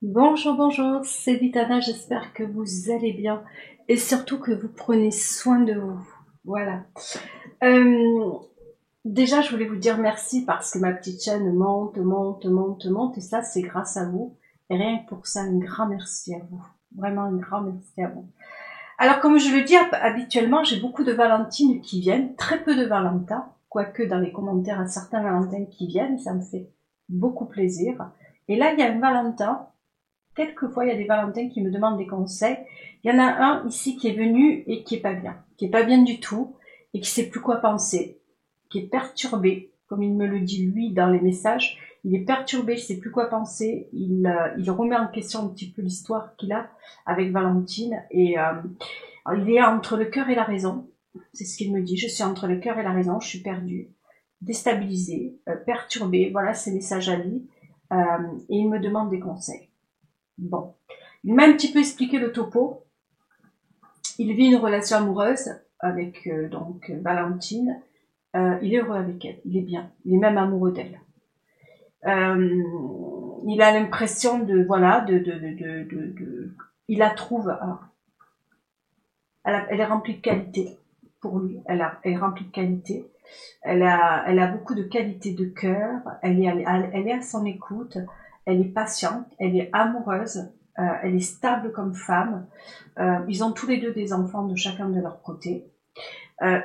Bonjour, bonjour, c'est Vitana, j'espère que vous allez bien et surtout que vous prenez soin de vous. Voilà. Euh, Déjà, je voulais vous dire merci parce que ma petite chaîne monte et ça, c'est grâce à vous. Et rien que pour ça, un grand merci à vous. Vraiment un grand merci à vous. Alors, comme je le dis habituellement, j'ai beaucoup de Valentines qui viennent, très peu de Valentins, quoique dans les commentaires, un certain Valentin qui viennent, ça me fait beaucoup plaisir. Et là, il y a un Valentin. Quelquefois, il y a des Valentins qui me demandent des conseils. Il y en a un ici qui est venu et qui est pas bien. Qui est pas bien du tout et qui sait plus quoi penser. Qui est perturbé, comme il me le dit lui dans les messages. Il est perturbé, je sais plus quoi penser. Il remet en question un petit peu l'histoire qu'il a avec Valentine. Et il est entre le cœur et la raison. C'est ce qu'il me dit. Je suis entre le cœur et la raison. Je suis perdu, déstabilisé, perturbé. Voilà ses messages à lui. Et il me demande des conseils. Bon. Il m'a un petit peu expliqué le topo. Il vit une relation amoureuse avec Valentine. Il est heureux avec elle. Il est bien. Il est même amoureux d'elle. Il a l'impression il la trouve. Elle est remplie de qualité pour lui. Elle est remplie de qualité. Elle a beaucoup de qualité de cœur. Elle est à son écoute. Elle est patiente. Elle est amoureuse. Elle est stable comme femme. Ils ont tous les deux des enfants de chacun de leur côté.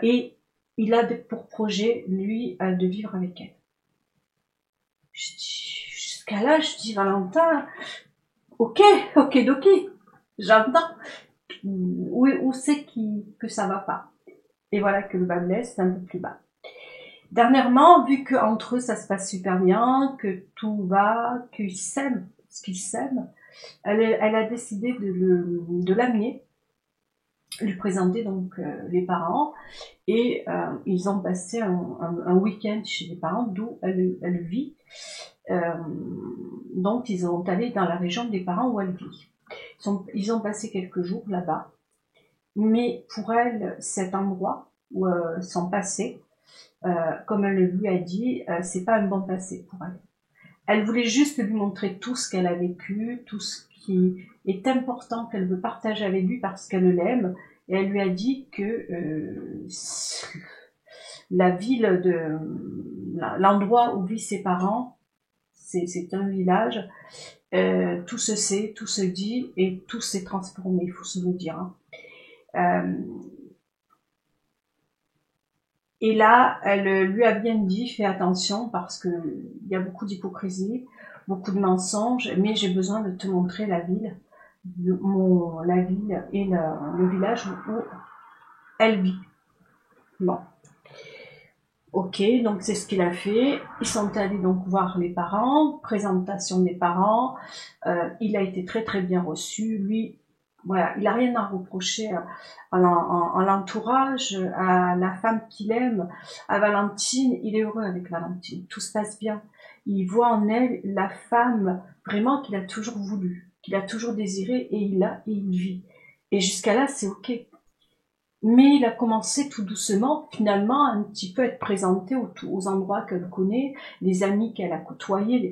Et il a pour projet, lui, de vivre avec elle. Jusqu'à là, je dis, Valentin, ok, j'entends. Où c'est que ça va pas? Et voilà que le bas blesse, c'est un peu plus bas. Dernièrement, vu qu'entre eux, ça se passe super bien, que tout va, qu'ils s'aiment, elle a décidé de l'amener, lui présenter les parents, et ils ont passé un week-end chez les parents d'où elle vit. Donc ils ont allé dans la région des parents où elle vit. Ils ont passé quelques jours là-bas, mais pour elle, cet endroit où son passé, comme elle lui a dit, c'est pas un bon passé pour elle. Elle voulait juste lui montrer tout ce qu'elle a vécu, tout ce qui est important qu'elle veut partager avec lui parce qu'elle l'aime. Et elle lui a dit que l'endroit où vivent ses parents, c'est un village. Tout se sait, tout se dit et tout s'est transformé, il faut se le dire. Et là, elle lui a bien dit, fais attention parce que il y a beaucoup d'hypocrisie, beaucoup de mensonges, mais j'ai besoin de te montrer la ville, la ville et le village où elle vit. Bon. Ok, donc c'est ce qu'il a fait. Ils sont allés donc voir les parents, présentation des parents. Il a été très très bien reçu. Lui, voilà, il a rien à reprocher à l'entourage, à la femme qu'il aime, à Valentine. Il est heureux avec Valentine. Tout se passe bien. Il voit en elle la femme vraiment qu'il a toujours voulu, qu'il a toujours désiré et il vit. Et jusqu'à là, c'est ok. Mais il a commencé tout doucement, finalement, un petit peu à être présenté aux endroits qu'elle connaît, les amis qu'elle a côtoyés, les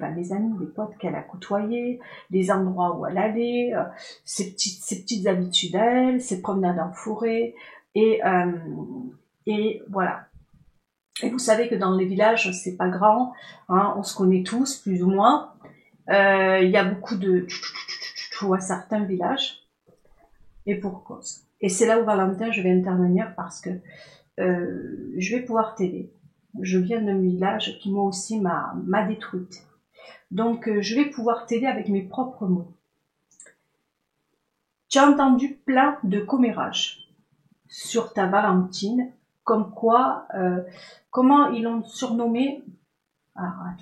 potes qu'elle a côtoyés, les endroits où elle allait, ses petites habitudes à elle, ses promenades en forêt, et voilà. Et vous savez que dans les villages, c'est pas grand, hein, on se connaît tous, plus ou moins. Il y a beaucoup de à certains villages, et pour cause. Et c'est là où Valentin, je vais intervenir parce que je vais pouvoir t'aider. Je viens d'un village qui moi aussi m'a détruite. Donc je vais pouvoir t'aider avec mes propres mots. Tu as entendu plein de commérages sur ta Valentine, comme quoi, comment ils l'ont surnommé. Ah,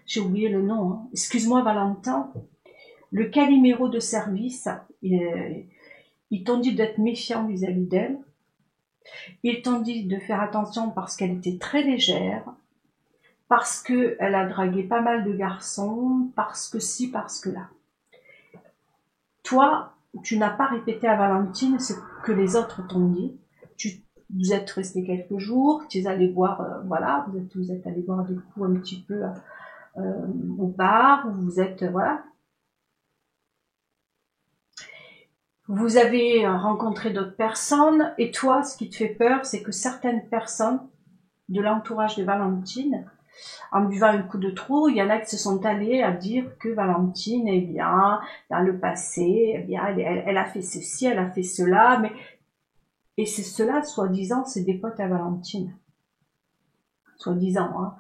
j'ai oublié le nom. Hein. Excuse-moi Valentin. Le Calimero de service, ils t'ont dit d'être méfiant vis-à-vis d'elle. Ils t'ont dit de faire attention parce qu'elle était très légère, parce qu'elle a dragué pas mal de garçons, parce que ci, parce que là. Toi, tu n'as pas répété à Valentine ce que les autres t'ont dit. Vous êtes restés quelques jours, tu es allé voir, voilà, vous êtes allé boire des coups un petit peu au bar, vous êtes, voilà. Vous avez rencontré d'autres personnes et toi, ce qui te fait peur, c'est que certaines personnes de l'entourage de Valentine, en buvant un coup de trop, il y en a qui se sont allés à dire que Valentine, eh bien, dans le passé, eh bien, elle a fait ceci, elle a fait cela, mais et c'est cela, soi-disant, c'est des potes à Valentine, soi-disant,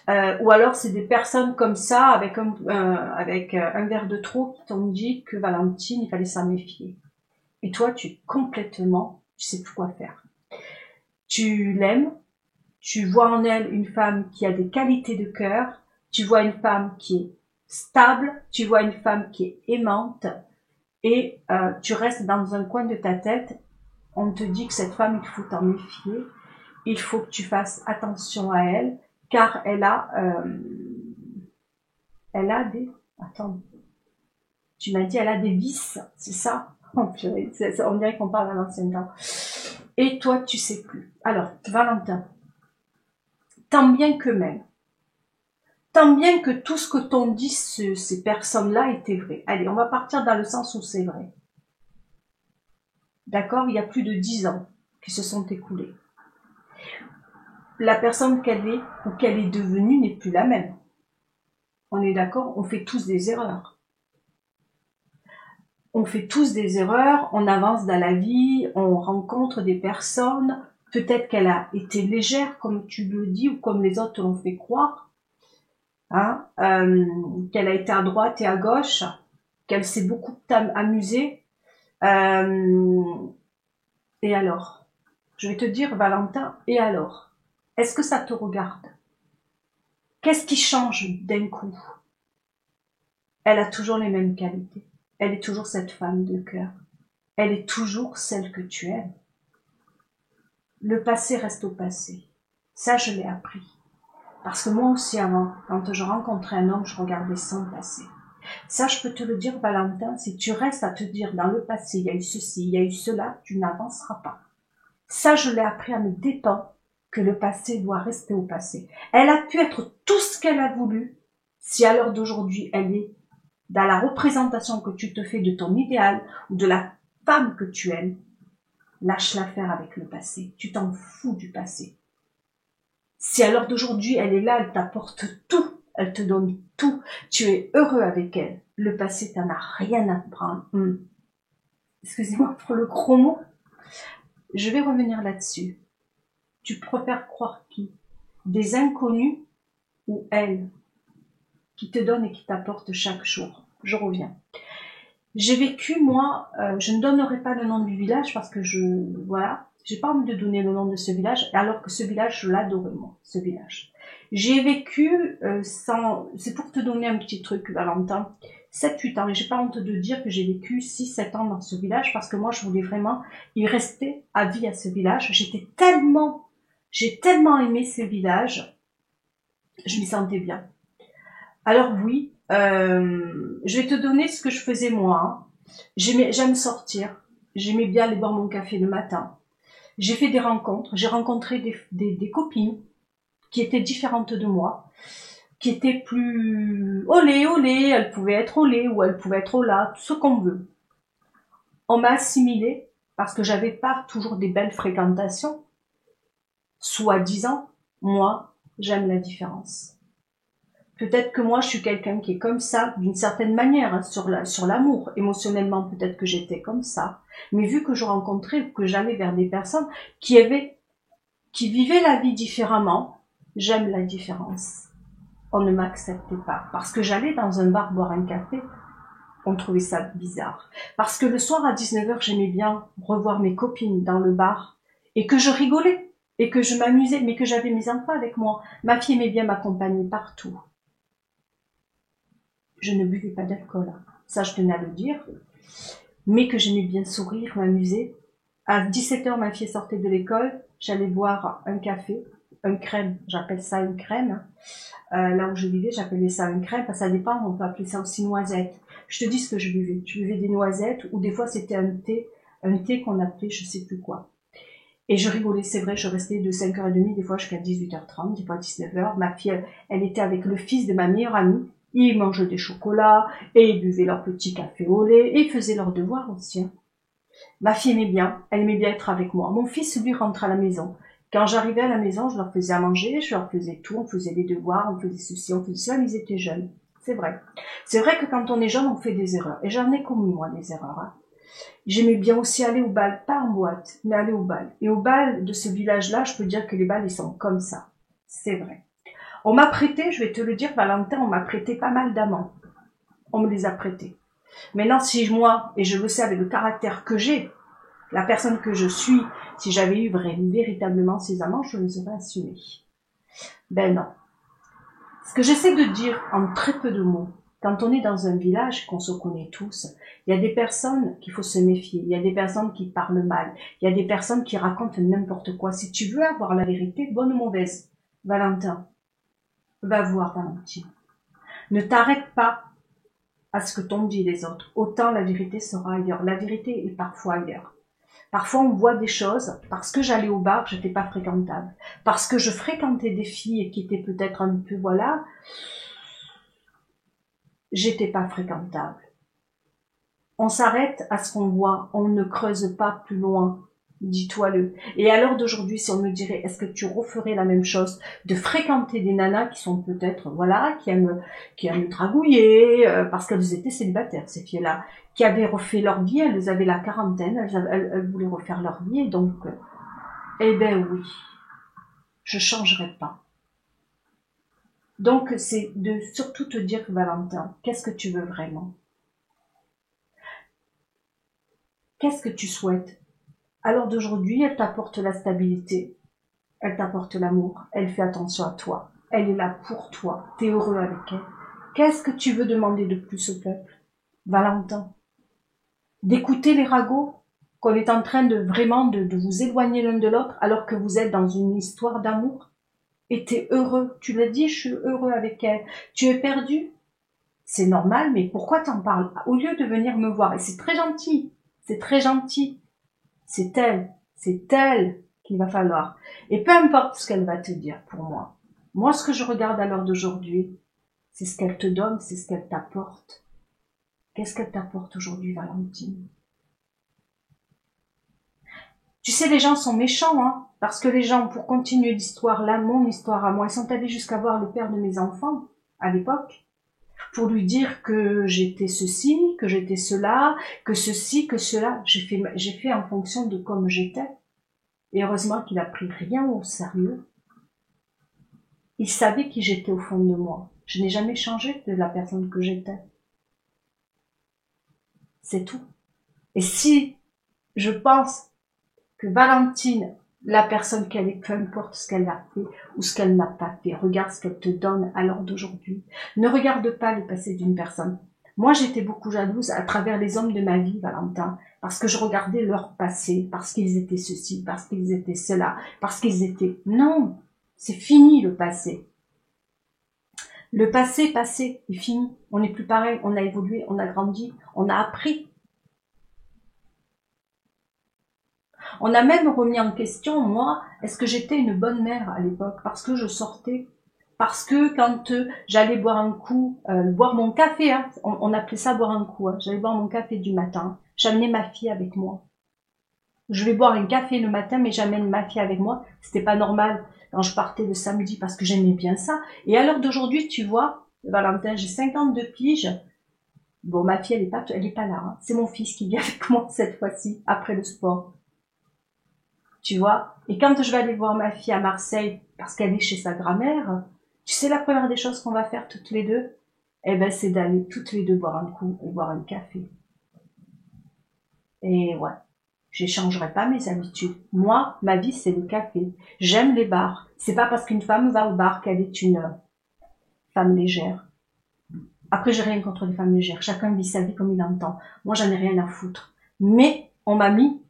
hein. Ou alors c'est des personnes comme ça, avec un verre de trop, qui t'ont dit que Valentine, il fallait s'en méfier. Et toi, tu es complètement, tu sais plus quoi faire. Tu l'aimes, tu vois en elle une femme qui a des qualités de cœur, tu vois une femme qui est stable, tu vois une femme qui est aimante, et tu restes dans un coin de ta tête, on te dit que cette femme, il faut t'en méfier, il faut que tu fasses attention à elle, car elle a des... Attends, tu m'as dit elle a des vices, c'est ça? Oh, purée, on dirait qu'on parle à l'ancienne temps. Et toi, tu sais plus. Alors, Valentin, tant bien que même, tant bien que tout ce que t'ont dit ces personnes-là était vrai. Allez, on va partir dans le sens où c'est vrai. D'accord? Il y a plus de 10 ans qui se sont écoulés. La personne qu'elle est ou qu'elle est devenue n'est plus la même. On est d'accord? On fait tous des erreurs. On fait tous des erreurs, on avance dans la vie, on rencontre des personnes, peut-être qu'elle a été légère, comme tu le dis, ou comme les autres l'ont fait croire, hein, qu'elle a été à droite et à gauche, qu'elle s'est beaucoup amusée. Et alors? Je vais te dire, Valentin, et alors? Est-ce que ça te regarde? Qu'est-ce qui change d'un coup? Elle a toujours les mêmes qualités. Elle est toujours cette femme de cœur. Elle est toujours celle que tu aimes. Le passé reste au passé. Ça, je l'ai appris. Parce que moi aussi, avant, quand je rencontrais un homme, je regardais son passé. Ça, je peux te le dire, Valentin, si tu restes à te dire dans le passé, il y a eu ceci, il y a eu cela, tu n'avanceras pas. Ça, je l'ai appris à mes dépens, que le passé doit rester au passé. Elle a pu être tout ce qu'elle a voulu, si à l'heure d'aujourd'hui, elle est dans la représentation que tu te fais de ton idéal ou de la femme que tu aimes. Lâche-la faire avec le passé. Tu t'en fous du passé. Si à l'heure d'aujourd'hui, elle est là, elle t'apporte tout, elle te donne tout, tu es heureux avec elle, le passé, t'en as rien à prendre. Excusez-moi pour le gros mot. Je vais revenir là-dessus. Tu préfères croire qui? Des inconnus ou elle qui te donne et qui t'apporte chaque jour? Je reviens. J'ai vécu, moi, je ne donnerai pas le nom du village parce que voilà, j'ai pas envie de donner le nom de ce village, alors que ce village, je l'adorais, moi, ce village. J'ai vécu c'est pour te donner un petit truc, Valentin, 7-8 ans, et j'ai pas honte de dire que j'ai vécu 6-7 ans dans ce village parce que moi, je voulais vraiment y rester à vie à ce village. J'ai tellement aimé ce village, je m'y sentais bien. Alors oui, je vais te donner ce que je faisais moi. J'aime sortir. J'aimais bien aller boire mon café le matin. J'ai fait des rencontres. J'ai rencontré des copines qui étaient différentes de moi, qui étaient plus olé. Elles pouvaient être olé ou elles pouvaient être ola, tout ce qu'on veut. On m'a assimilée parce que j'avais pas toujours des belles fréquentations. Soi-disant, moi, j'aime la différence. Peut-être que moi, je suis quelqu'un qui est comme ça, d'une certaine manière, hein, sur l'amour. Émotionnellement, peut-être que j'étais comme ça. Mais vu que je rencontrais, que j'allais vers des personnes qui vivaient la vie différemment, j'aime la différence. On ne m'acceptait pas. Parce que j'allais dans un bar boire un café, on trouvait ça bizarre. Parce que le soir à 19h, j'aimais bien revoir mes copines dans le bar et que je rigolais et que je m'amusais, mais que j'avais mes enfants avec moi. Ma fille aimait bien m'accompagner partout. Je ne buvais pas d'alcool, ça je tenais à le dire, mais que j'aimais bien sourire, m'amuser. À 17h, ma fille sortait de l'école, j'allais boire un café, un crème, j'appelle ça une crème. Là où je vivais, j'appelais ça une crème, parce que ça dépend, on peut appeler ça aussi noisette. Je te dis ce que je buvais. Je buvais des noisettes, ou des fois c'était un thé qu'on appelait je sais plus quoi. Et je rigolais, c'est vrai, je restais de 5h30, des fois jusqu'à 18h30, des fois 19h. Ma fille, elle était avec le fils de ma meilleure amie. Ils mangeaient des chocolats, et ils buvaient leur petit café au lait, et ils faisaient leurs devoirs aussi. Ma fille aimait bien, elle aimait bien être avec moi. Mon fils, lui, rentre à la maison. Quand j'arrivais à la maison, je leur faisais à manger, je leur faisais tout, on faisait les devoirs, on faisait ceci, on faisait ça, mais ils étaient jeunes. C'est vrai. C'est vrai que quand on est jeune, on fait des erreurs. Et j'en ai commis, moi, des erreurs. Hein. J'aimais bien aussi aller au bal, pas en boîte, mais aller au bal. Et au bal de ce village-là, je peux dire que les bals, ils sont comme ça. C'est vrai. On m'a prêté, je vais te le dire, Valentin, on m'a prêté pas mal d'amants. On me les a prêtés. Maintenant, si moi, et je le sais avec le caractère que j'ai, la personne que je suis, si j'avais eu véritablement ces amants, je les aurais assumés. Ben non. Ce que j'essaie de dire en très peu de mots, quand on est dans un village, qu'on se connaît tous, il y a des personnes qu'il faut se méfier, il y a des personnes qui parlent mal, il y a des personnes qui racontent n'importe quoi. Si tu veux avoir la vérité, bonne ou mauvaise, Valentin, va voir Valentine. Ne t'arrête pas à ce que t'ont dit les autres. Autant la vérité sera ailleurs. La vérité est parfois ailleurs. Parfois, on voit des choses, parce que j'allais au bar, j'étais pas fréquentable. Parce que je fréquentais des filles qui étaient peut-être un peu, voilà, j'étais pas fréquentable. On s'arrête à ce qu'on voit, on ne creuse pas plus loin. Dis-toi-le. Et à l'heure d'aujourd'hui, si on me dirait, est-ce que tu referais la même chose, de fréquenter des nanas qui sont peut-être, voilà, qui aiment dragouiller, parce qu'elles étaient célibataires, ces filles-là, qui avaient refait leur vie, elles avaient la quarantaine, elles voulaient refaire leur vie, et donc, eh ben oui, je changerai pas. Donc, c'est de surtout te dire, Valentin, qu'est-ce que tu veux vraiment? Qu'est-ce que tu souhaites? À l'heure d'aujourd'hui, elle t'apporte la stabilité, elle t'apporte l'amour, elle fait attention à toi, elle est là pour toi, t'es heureux avec elle. Qu'est-ce que tu veux demander de plus au peuple, Valentin? D'écouter les ragots, qu'on est en train de vraiment de vous éloigner l'un de l'autre alors que vous êtes dans une histoire d'amour? Et t'es heureux, tu l'as dit, je suis heureux avec elle. Tu es perdu? C'est normal, mais pourquoi t'en parles? Au lieu de venir me voir, et c'est très gentil, c'est très gentil. C'est elle qu'il va falloir. Et peu importe ce qu'elle va te dire pour moi. Moi, ce que je regarde à l'heure d'aujourd'hui, c'est ce qu'elle te donne, c'est ce qu'elle t'apporte. Qu'est-ce qu'elle t'apporte aujourd'hui, Valentine? Tu sais, les gens sont méchants, hein, parce que les gens, pour continuer l'histoire là, mon histoire à moi, ils sont allés jusqu'à voir le père de mes enfants, à l'époque, pour lui dire que j'étais ceci, que j'étais cela, que ceci, que cela. J'ai fait en fonction de comme j'étais. Et heureusement qu'il a pris rien au sérieux. Il savait qui j'étais au fond de moi. Je n'ai jamais changé de la personne que j'étais. C'est tout. Et si je pense que Valentine, la personne qu'elle est, peu importe ce qu'elle a fait ou ce qu'elle n'a pas fait, regarde ce qu'elle te donne à l'heure d'aujourd'hui. Ne regarde pas le passé d'une personne. Moi, j'étais beaucoup jalouse à travers les hommes de ma vie, Valentin, parce que je regardais leur passé, parce qu'ils étaient ceci, parce qu'ils étaient cela, parce qu'ils étaient... Non, c'est fini le passé. Le passé est fini. On n'est plus pareil, on a évolué, on a grandi, on a appris. On a même remis en question, moi, est-ce que j'étais une bonne mère à l'époque? Parce que je sortais. Parce que quand j'allais boire un coup, boire mon café, hein, on appelait ça boire un coup, hein, j'allais boire mon café du matin, j'amenais ma fille avec moi. Je vais boire un café le matin, mais j'amène ma fille avec moi. C'était pas normal quand je partais le samedi parce que j'aimais bien ça. Et à l'heure d'aujourd'hui, tu vois, Valentin, j'ai 52 piges. Bon, ma fille, elle est pas là. Hein. C'est mon fils qui vient avec moi cette fois-ci, après le sport. Tu vois. Et quand je vais aller voir ma fille à Marseille, parce qu'elle est chez sa grand-mère, tu sais la première des choses qu'on va faire toutes les deux? Eh ben, c'est d'aller toutes les deux boire un coup et boire un café. Et ouais. J'échangerai pas mes habitudes. Moi, ma vie, c'est le café. J'aime les bars. C'est pas parce qu'une femme va au bar qu'elle est une femme légère. Après, j'ai rien contre les femmes légères. Chacun vit sa vie comme il entend. Moi, j'en ai rien à foutre. Mais on m'a mis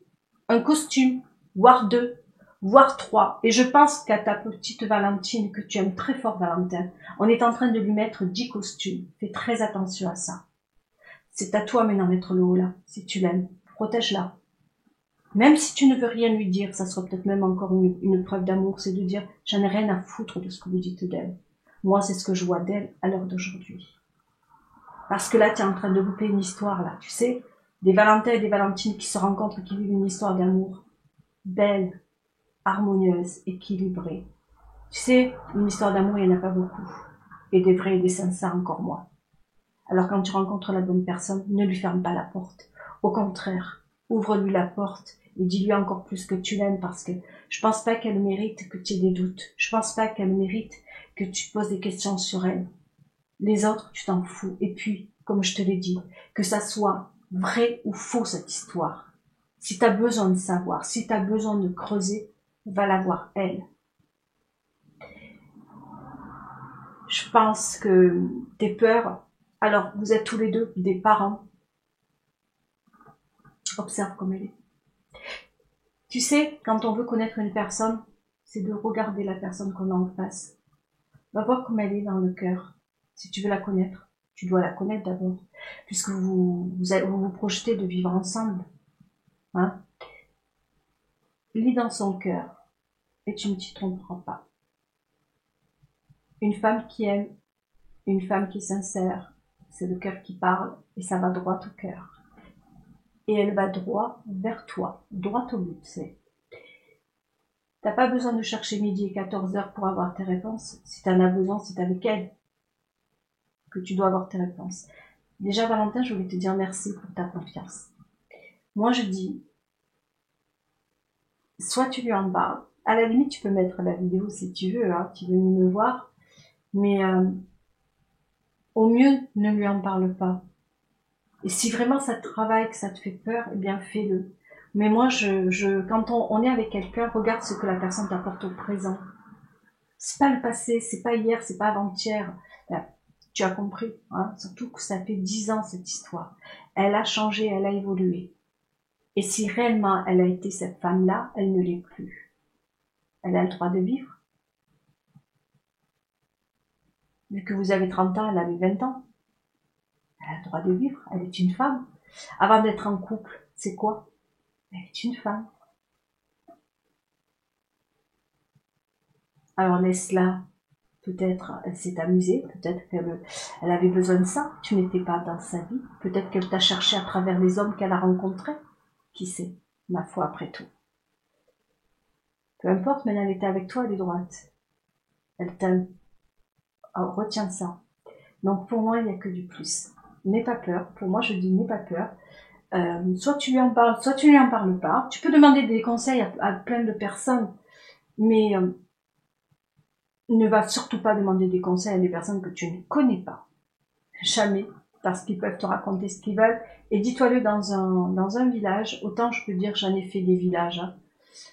un costume, voire deux, voire trois. Et je pense qu'à ta petite Valentine, que tu aimes très fort, Valentin, on est en train de lui mettre 10 costumes. Fais très attention à ça. C'est à toi maintenant d'être le haut là, si tu l'aimes. Protège-la. Même si tu ne veux rien lui dire, ça sera peut-être même encore une preuve d'amour, c'est de dire « j'en ai rien à foutre de ce que vous dites d'elle ». Moi, c'est ce que je vois d'elle à l'heure d'aujourd'hui. Parce que là, tu es en train de louper une histoire, là, tu sais. Des Valentins et des Valentines qui se rencontrent et qui vivent une histoire d'amour belle, harmonieuse, équilibrée. Tu sais, une histoire d'amour, il n'y en a pas beaucoup. Et des vrais et des sincères encore moins. Alors quand tu rencontres la bonne personne, ne lui ferme pas la porte. Au contraire, ouvre-lui la porte et dis-lui encore plus que tu l'aimes parce que je pense pas qu'elle mérite que tu aies des doutes. Je pense pas qu'elle mérite que tu te poses des questions sur elle. Les autres, tu t'en fous. Et puis, comme je te l'ai dit, que ça soit vrai ou faux cette histoire. Si tu as besoin de savoir, si tu as besoin de creuser, va la voir elle. Je pense que tes peurs, alors vous êtes tous les deux des parents, observe comme elle est. Tu sais, quand on veut connaître une personne, c'est de regarder la personne qu'on a en face. Va voir comme elle est dans le cœur. Si tu veux la connaître, tu dois la connaître d'abord, puisque vous projetez de vivre ensemble. Hein? Lis dans son cœur, et tu ne t'y tromperas pas. Une femme qui aime, une femme qui est sincère, c'est le cœur qui parle, et ça va droit au cœur. Et elle va droit vers toi, droit au but, c'est. T'as pas besoin de chercher midi et 14 heures pour avoir tes réponses. Si t'en as besoin, c'est avec elle que tu dois avoir tes réponses. Déjà, Valentin, je voulais te dire merci pour ta confiance. Moi, je dis, soit tu lui en parles. À la limite, tu peux mettre la vidéo si tu veux, hein, tu veux venir me voir. Mais au mieux, ne lui en parle pas. Et si vraiment ça te travaille, que ça te fait peur, eh bien fais-le. Mais moi, quand on est avec quelqu'un, regarde ce que la personne t'apporte au présent. C'est pas le passé, c'est pas hier, c'est pas avant-hier. Là, tu as compris, hein, surtout que ça fait 10 ans cette histoire. Elle a changé, elle a évolué. Et si réellement elle a été cette femme-là, elle ne l'est plus. Elle a le droit de vivre. Vu que vous avez 30 ans, elle avait 20 ans. Elle a le droit de vivre, elle est une femme. Avant d'être en couple, c'est quoi? Elle est une femme. Alors laisse-la, peut-être elle s'est amusée, peut-être qu'elle avait besoin de ça, tu n'étais pas dans sa vie, peut-être qu'elle t'a cherché à travers les hommes qu'elle a rencontrés, qui sait, ma foi après tout. Peu importe, mais elle était avec toi, elle est droite. Elle t'aime. Oh, retiens ça. Donc pour moi, il n'y a que du plus. N'aie pas peur, pour moi je dis n'aie pas peur. Soit tu lui en parles, soit tu lui en parles pas. Tu peux demander des conseils à plein de personnes, mais ne va surtout pas demander des conseils à des personnes que tu ne connais pas. Jamais, parce qu'ils peuvent te raconter ce qu'ils veulent. Et dis-toi-le dans un village, autant je peux dire j'en ai fait des villages, hein.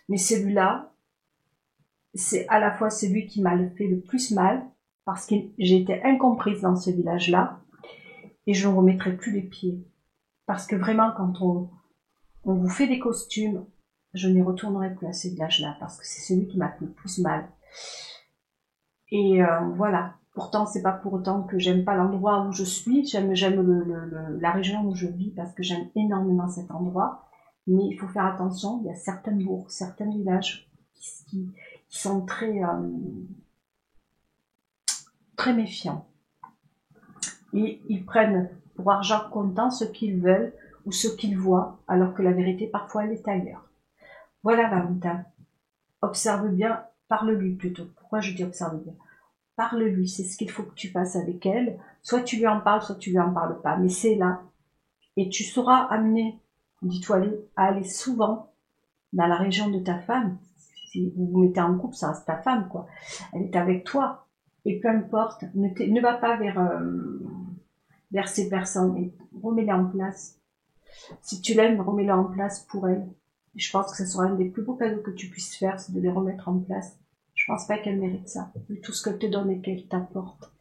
Mais celui-là, c'est à la fois celui qui m'a fait le plus mal, parce que j'ai été incomprise dans ce village-là, et je ne remettrai plus les pieds. Parce que vraiment, quand on vous fait des costumes, je n'y retournerai plus à ce village-là, parce que c'est celui qui m'a fait le plus mal. Et voilà. Pourtant, c'est pas pour autant que j'aime pas l'endroit où je suis. J'aime la région où je vis parce que j'aime énormément cet endroit. Mais il faut faire attention. Il y a certaines bourgs, certains villages qui sont très méfiants. Et ils prennent pour argent comptant ce qu'ils veulent ou ce qu'ils voient, alors que la vérité parfois elle est ailleurs. Voilà, Valentin. Observe bien, parle-lui plutôt. Pourquoi je dis observe bien? Parle-lui, c'est ce qu'il faut que tu fasses avec elle. Soit tu lui en parles, soit tu lui en parles pas. Mais c'est là. Et tu seras amené, dis-toi-le, à aller souvent dans la région de ta femme. Si vous vous mettez en couple, ça reste ta femme, quoi. Elle est avec toi. Et peu importe, ne va pas vers ces personnes. Et remets-les en place. Si tu l'aimes, remets-les en place pour elle. Et je pense que ce sera un des plus beaux cadeaux que tu puisses faire, c'est de les remettre en place. Je pense pas qu'elle mérite ça, vu tout ce qu'elle te donne et qu'elle t'apporte.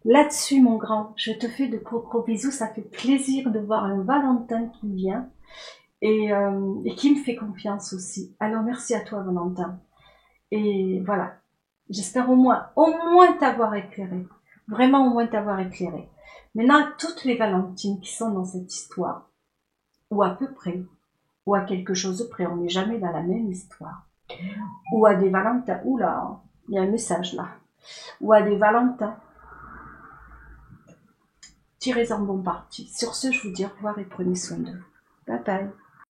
Là-dessus, mon grand, je te fais de gros bisous. Ça fait plaisir de voir un Valentin qui vient et qui me fait confiance aussi. Alors, merci à toi, Valentin. Et voilà. J'espère au moins t'avoir éclairé. Vraiment au moins t'avoir éclairé. Maintenant, toutes les Valentines qui sont dans cette histoire, ou à peu près, ou à quelque chose près, on n'est jamais dans la même histoire. Ou à des Valentins, oula, il y a un message là. Ou à des Valentins. Tirez en bon parti. Sur ce, je vous dis au revoir et prenez soin de vous. Bye bye.